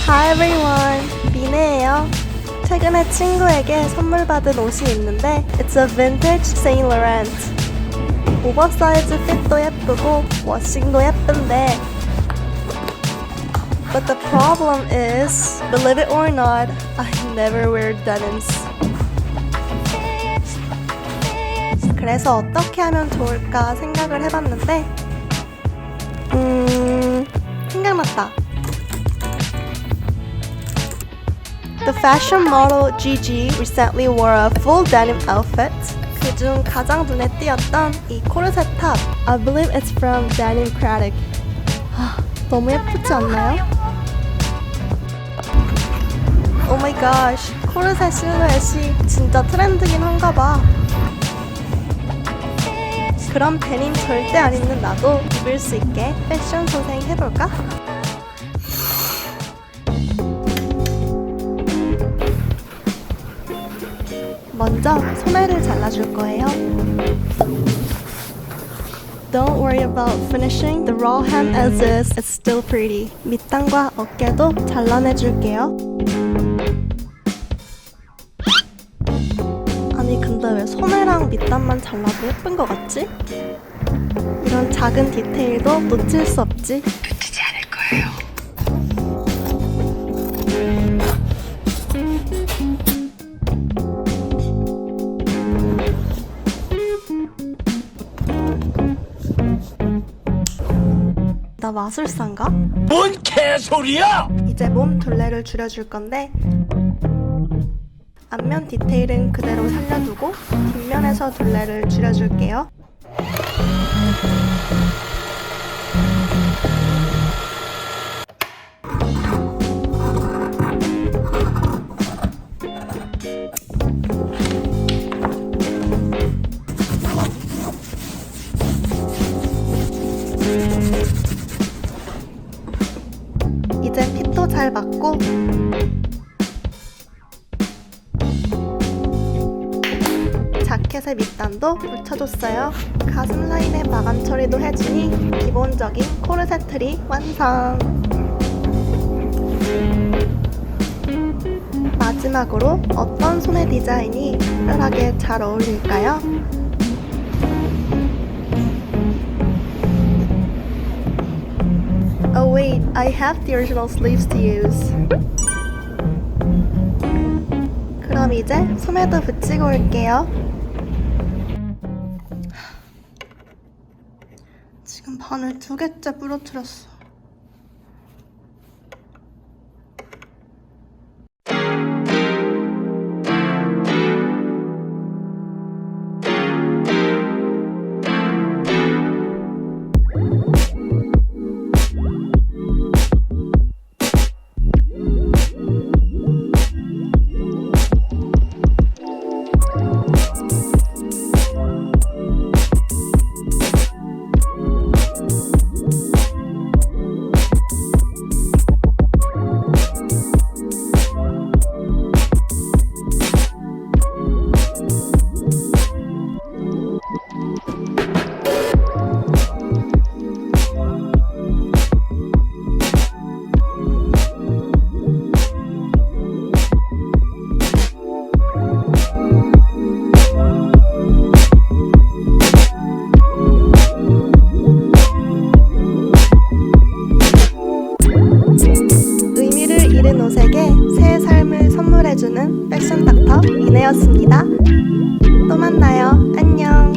Hi everyone, 미네예요. 최근에 친구에게 선물 받은 옷이 있는데 It's a vintage Saint Laurent. 오버사이즈 핏도 예쁘고 워싱도 예쁜데 But the problem is, believe it or not, I never wear denims. 그래서 어떻게 하면 좋을까 생각을 해봤는데 생각났다. The fashion model Gigi recently wore a full denim outfit. 그중 가장 눈에 띄었던 이 코르셋 탑. I believe it's from Denim Critic. 너무 예쁘지 않나요? Oh my gosh, 코르셋 실루엣이 진짜 트렌드긴 한가 봐. 그럼 데님 절대 안 입는 나도 입을 수 있게 패션 소생 해볼까? 먼저 소매를 잘라줄 거예요. Don't worry about finishing the raw hem as is, it's still pretty. 밑단과 어깨도 잘라내줄게요. 아니 근데 왜 소매랑 밑단만 잘라도 예쁜 것 같지? 이런 작은 디테일도 놓칠 수 없지. 붙이지 않을 거예요. 나 마술사인가? 뭔 개소리야! 이제 몸 둘레를 줄여줄 건데 앞면 디테일은 그대로 살려두고 뒷면에서 둘레를 줄여줄게요. 이제 핏도 잘 맞고 자켓의 밑단도 붙여줬어요. 가슴 라인에 마감 처리도 해주니 기본적인 코르셋 트리 완성! 마지막으로 어떤 소매 디자인이 특별하게 잘 어울릴까요? Oh wait, I have the original sleeves to use. 그럼 이제 소매도 붙이고 올게요. 지금 바늘 2개째 부러뜨렸어. 의미를 잃은 옷에게 새 삶을 선물해주는 패션 닥터 미네였습니다. 또 만나요. 안녕.